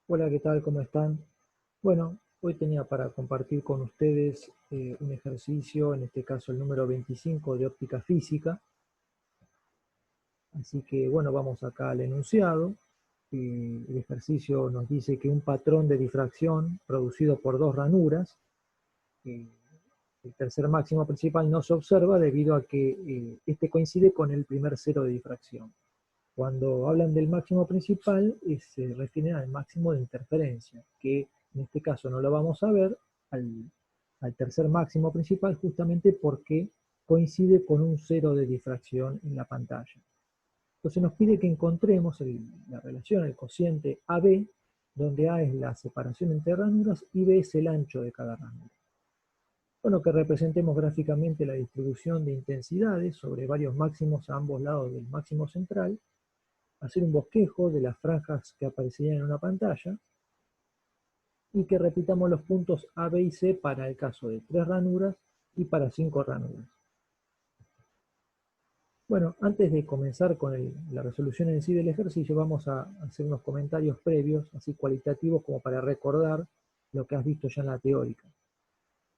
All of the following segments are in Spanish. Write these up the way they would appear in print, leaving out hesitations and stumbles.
Hola, ¿qué tal? ¿Cómo están? Bueno, hoy tenía para compartir con ustedes un ejercicio, en este caso el número 25 de óptica física. Así que bueno, vamos acá al enunciado. El ejercicio nos dice que un patrón de difracción producido por dos ranuras, eh, el tercer máximo principal no se observa debido a que este coincide con el primer cero de difracción. Cuando hablan del máximo principal, se refieren al máximo de interferencia, que en este caso no lo vamos a ver al tercer máximo principal justamente porque coincide con un cero de difracción en la pantalla. Entonces nos pide que encontremos la relación, el cociente AB, donde A es la separación entre ranuras y B es el ancho de cada ranura. Bueno, que representemos gráficamente la distribución de intensidades sobre varios máximos a ambos lados del máximo central, hacer un bosquejo de las franjas que aparecerían en una pantalla y que repitamos los puntos A, B y C para el caso de 3 ranuras y para 5 ranuras. Bueno, antes de comenzar con la resolución en sí del ejercicio, vamos a hacer unos comentarios previos, así cualitativos, como para recordar lo que has visto ya en la teórica.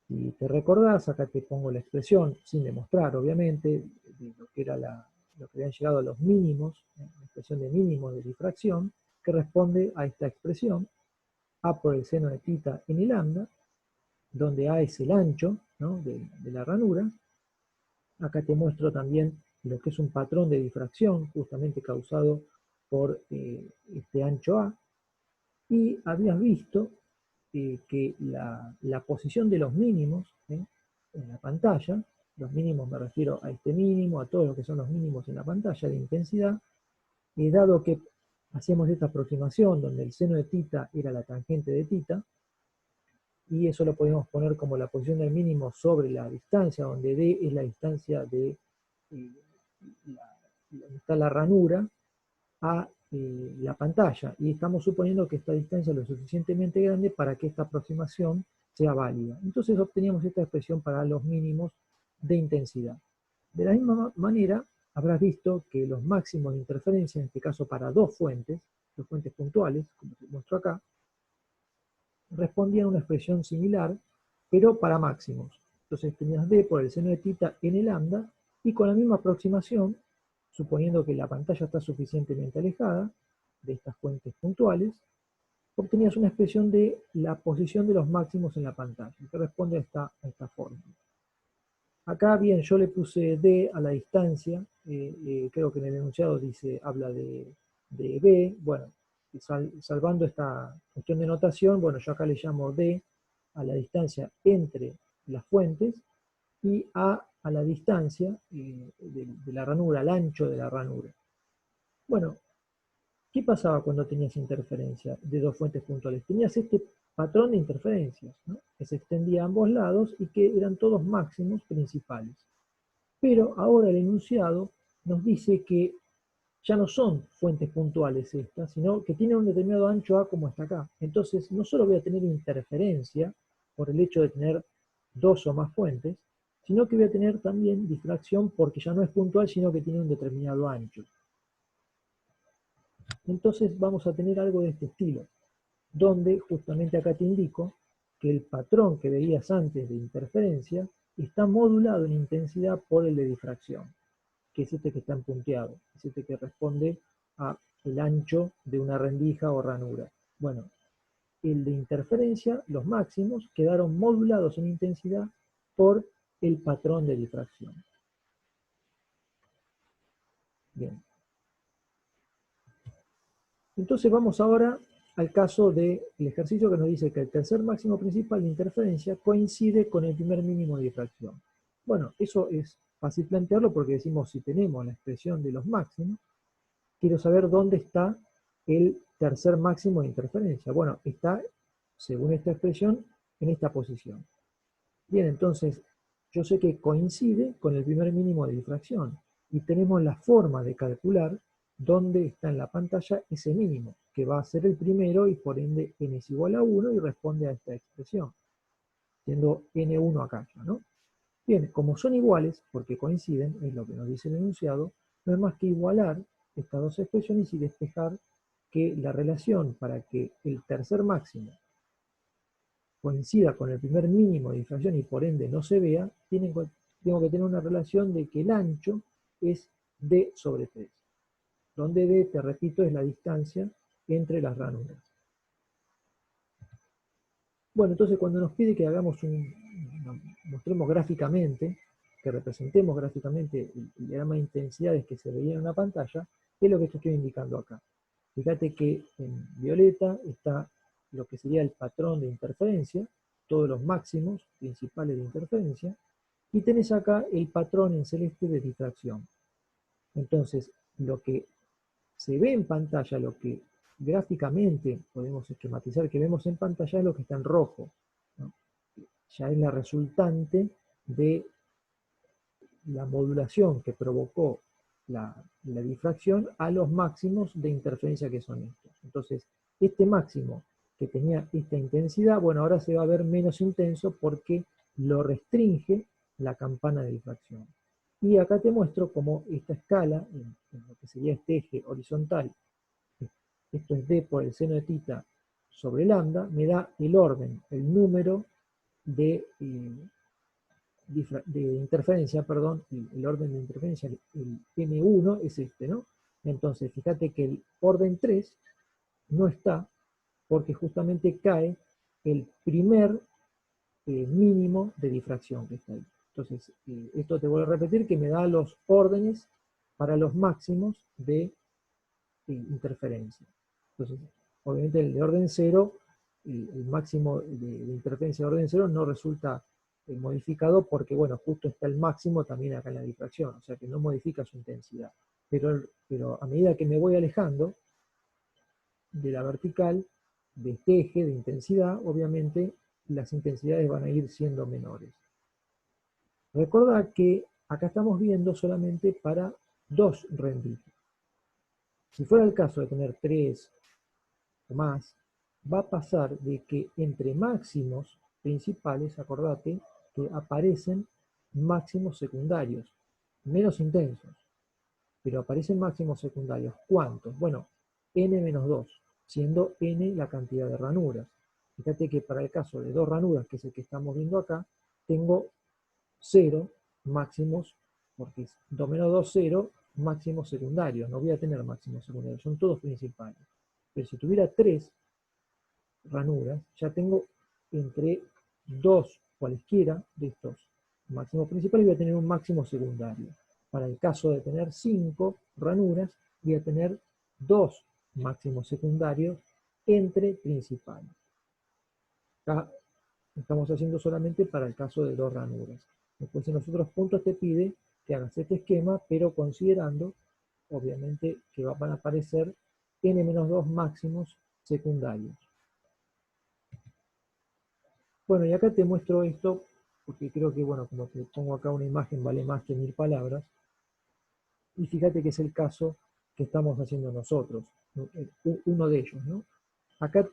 Si te recordás, acá te pongo la expresión, sin demostrar, obviamente, de lo que era lo que habían llegado a los mínimos, la expresión de mínimos de difracción, que responde a esta expresión, A por el seno de tita n lambda, donde A es el ancho, ¿no?, de la ranura. Acá te muestro también lo que es un patrón de difracción, justamente causado por este ancho A. Y habías visto que la posición de los mínimos en la pantalla, los mínimos me refiero a este mínimo, a todos los que son los mínimos en la pantalla de intensidad, dado que hacíamos esta aproximación donde el seno de tita era la tangente de tita, y eso lo podemos poner como la posición del mínimo sobre la distancia, donde D es la distancia de donde está la ranura a la pantalla, y estamos suponiendo que esta distancia es lo suficientemente grande para que esta aproximación sea válida. Entonces obteníamos esta expresión para los mínimos de intensidad. De la misma manera, habrás visto que los máximos de interferencia, en este caso para dos fuentes puntuales, como te muestro acá, respondían a una expresión similar, pero para máximos. Entonces tenías D por el seno de tita n lambda, y con la misma aproximación, suponiendo que la pantalla está suficientemente alejada de estas fuentes puntuales, obtenías una expresión de la posición de los máximos en la pantalla, que responde a esta fórmula. Acá, bien, yo le puse D a la distancia, creo que en el enunciado habla de B, bueno, salvando esta cuestión de notación, bueno, yo acá le llamo D a la distancia entre las fuentes y a la distancia de la ranura, al ancho de la ranura. Bueno, ¿qué pasaba cuando tenías interferencia de dos fuentes puntuales? Tenías este patrón de interferencias, ¿no?, que se extendía a ambos lados y que eran todos máximos principales. Pero ahora el enunciado nos dice que ya no son fuentes puntuales estas, sino que tienen un determinado ancho A como está acá. Entonces, no solo voy a tener interferencia por el hecho de tener dos o más fuentes, sino que voy a tener también difracción porque ya no es puntual, sino que tiene un determinado ancho. Entonces vamos a tener algo de este estilo, donde justamente acá te indico que el patrón que veías antes de interferencia está modulado en intensidad por el de difracción, que es este que está en punteado, es este que responde a el ancho de una rendija o ranura. Bueno, el de interferencia, los máximos, quedaron modulados en intensidad por el patrón de difracción. Bien. Entonces vamos ahora al caso del ejercicio que nos dice que el tercer máximo principal de interferencia coincide con el primer mínimo de difracción. Bueno, eso es fácil plantearlo porque decimos, si tenemos la expresión de los máximos, quiero saber dónde está el tercer máximo de interferencia. Bueno, está, según esta expresión, en esta posición. Bien, entonces, yo sé que coincide con el primer mínimo de difracción, y tenemos la forma de calcular dónde está en la pantalla ese mínimo, que va a ser el primero y por ende n es igual a 1 y responde a esta expresión, siendo n1 acá, ¿no? Bien, como son iguales, porque coinciden, es lo que nos dice el enunciado, no es más que igualar estas dos expresiones y despejar que la relación para que el tercer máximo coincida con el primer mínimo de difracción y por ende no se vea, tengo que tener una relación de que el ancho es d sobre 3, donde d, te repito, es la distancia entre las ranuras. Bueno, entonces cuando nos pide que hagamos mostremos gráficamente, que representemos gráficamente el diagrama de intensidades que se veía en una pantalla, es lo que estoy indicando acá. Fíjate que en violeta está lo que sería el patrón de interferencia, todos los máximos principales de interferencia, y tenés acá el patrón en celeste de difracción. Entonces, lo que se ve en pantalla, lo que gráficamente podemos esquematizar que vemos en pantalla es lo que está en rojo, ¿no? Ya es la resultante de la modulación que provocó la difracción a los máximos de interferencia que son estos. Entonces, este máximo que tenía esta intensidad, bueno, ahora se va a ver menos intenso porque lo restringe la campana de difracción. Y acá te muestro cómo esta escala, en lo que sería este eje horizontal, esto es d por el seno de θ sobre lambda, me da el orden, el número de interferencia, perdón, el orden de interferencia, el M1 es este, ¿no? Entonces, fíjate que el orden 3 no está porque justamente cae el primer mínimo de difracción que está ahí. Entonces, esto te voy a repetir que me da los órdenes para los máximos de interferencia. Entonces, obviamente el de orden 0, el máximo de interferencia de orden 0 no resulta modificado porque, bueno, justo está el máximo también acá en la difracción, o sea que no modifica su intensidad. Pero a medida que me voy alejando de la vertical, de este eje de intensidad, obviamente las intensidades van a ir siendo menores. Recuerda que acá estamos viendo solamente para 2 rendijas. Si fuera el caso de tener 3 o más, va a pasar de que entre máximos principales, acordate, que aparecen máximos secundarios, menos intensos, pero aparecen máximos secundarios. ¿Cuántos? Bueno, n-2, siendo n la cantidad de ranuras. Fíjate que para el caso de 2 ranuras, que es el que estamos viendo acá, tengo 0 máximos, porque es 2-2, 0 máximos secundarios. No voy a tener máximos secundarios, son todos principales. Pero si tuviera 3 ranuras, ya tengo entre 2 cualesquiera de estos máximos principales, voy a tener un máximo secundario. Para el caso de tener 5 ranuras, voy a tener 2 máximos secundarios entre principales. Acá estamos haciendo solamente para el caso de 2 ranuras. Después en los otros puntos te pide que hagas este esquema, pero considerando, obviamente, que van a aparecer n-2 máximos secundarios. Bueno, y acá te muestro esto, porque creo que, bueno, como te pongo acá una imagen vale más que 1000 palabras, y fíjate que es el caso que estamos haciendo nosotros, ¿no? Uno de ellos, ¿no? Acá,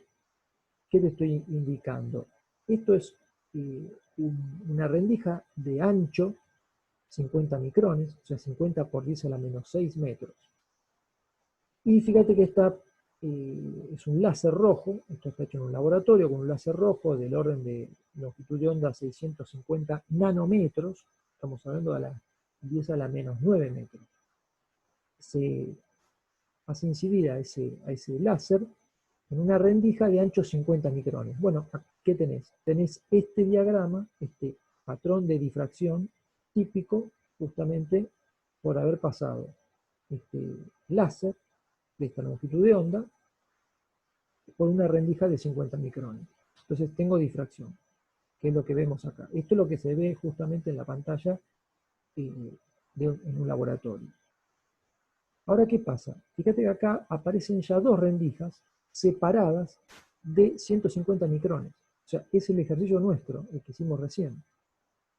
¿qué te estoy indicando? Esto es una rendija de ancho 50 micrones, o sea, 50 por 10 a la menos 6 metros. Y fíjate que es un láser rojo, esto está hecho en un laboratorio con un láser rojo del orden de longitud de onda 650 nanómetros, estamos hablando de la 10 a la menos 9 metros. Se hace incidir a ese láser en una rendija de ancho 50 micrones. Bueno, ¿qué tenés? Tenés este diagrama, este patrón de difracción típico justamente por haber pasado este láser de esta longitud de onda por una rendija de 50 micrones. Entonces tengo difracción, que es lo que vemos acá. Esto es lo que se ve justamente en la pantalla en un laboratorio. Ahora, ¿qué pasa? Fíjate que acá aparecen ya 2 rendijas separadas de 150 micrones. O sea, es el ejercicio nuestro, el que hicimos recién.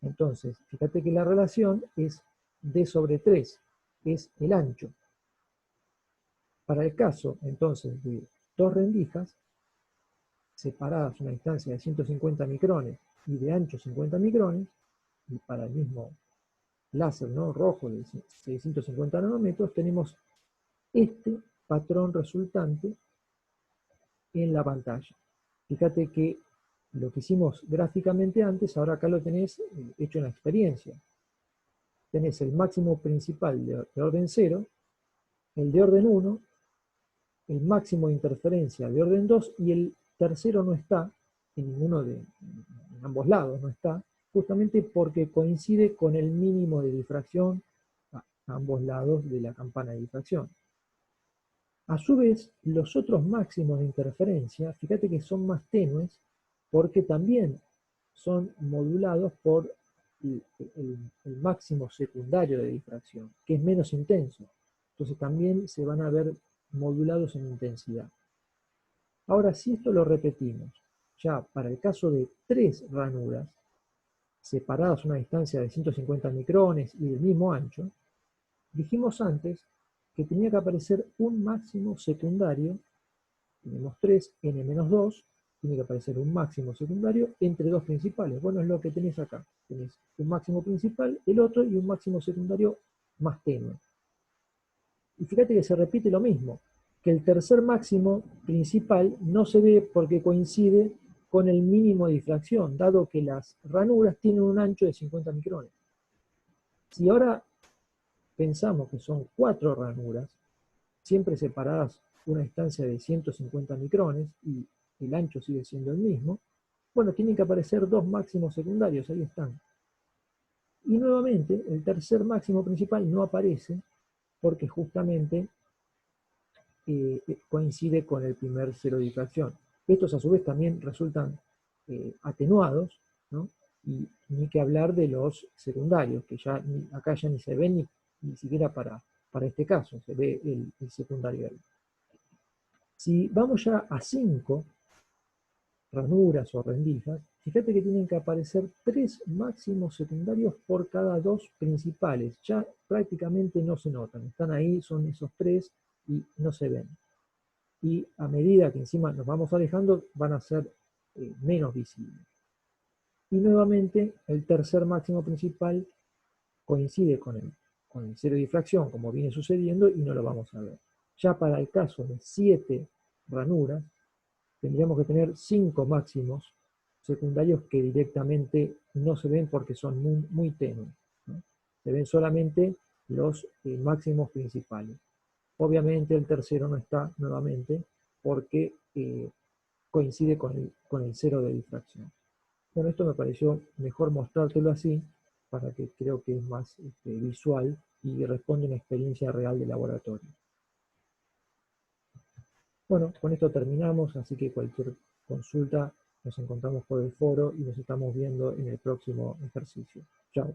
Entonces, fíjate que la relación es d sobre 3, es el ancho. Para el caso, entonces, de 2 rendijas separadas a una distancia de 150 micrones y de ancho 50 micrones, y para el mismo láser, ¿no?, rojo de 650 nanómetros, tenemos este patrón resultante en la pantalla. Fíjate que lo que hicimos gráficamente antes, ahora acá lo tenés hecho en la experiencia. Tenés el máximo principal de orden 0, el de orden 1, el máximo de interferencia de orden 2 y el tercero no está en ninguno en ambos lados, no está, justamente porque coincide con el mínimo de difracción a ambos lados de la campana de difracción. A su vez, los otros máximos de interferencia, fíjate que son más tenues porque también son modulados por el máximo secundario de difracción, que es menos intenso. Entonces también se van a ver modulados en intensidad. Ahora, si esto lo repetimos, ya para el caso de 3 ranuras, separadas a una distancia de 150 micrones y del mismo ancho, dijimos antes que tenía que aparecer un máximo secundario, tenemos 3, n-2, tiene que aparecer un máximo secundario entre dos principales. Bueno, es lo que tenés acá. Tenés un máximo principal, el otro, y un máximo secundario más tenue. Y fíjate que se repite lo mismo, que el tercer máximo principal no se ve porque coincide con el mínimo de difracción, dado que las ranuras tienen un ancho de 50 micrones. Si ahora pensamos que son 4 ranuras, siempre separadas una distancia de 150 micrones y el ancho sigue siendo el mismo, bueno, tienen que aparecer 2 máximos secundarios, ahí están. Y nuevamente, el tercer máximo principal no aparece porque justamente coincide con el primer cero de difracción. Estos a su vez también resultan atenuados, ¿no? Y ni que hablar de los secundarios, que ya acá ya ni se ven ni siquiera para este caso, se ve el secundario ahí. Si vamos ya a 5 ranuras o rendijas, fíjate que tienen que aparecer 3 máximos secundarios por cada 2 principales. Ya prácticamente no se notan, están ahí, son esos 3 y no se ven. Y a medida que encima nos vamos alejando, van a ser menos visibles. Y nuevamente, el tercer máximo principal coincide con el cero de difracción, como viene sucediendo, y no lo vamos a ver. Ya para el caso de 7 ranuras, tendríamos que tener 5 máximos secundarios que directamente no se ven porque son muy tenues, ¿no? Se ven solamente los máximos principales. Obviamente el tercero no está nuevamente porque coincide con el cero de difracción. Bueno, esto me pareció mejor mostrártelo así, para que creo que es más visual y responde a una experiencia real de laboratorio. Bueno, con esto terminamos, así que cualquier consulta nos encontramos por el foro y nos estamos viendo en el próximo ejercicio. Chao.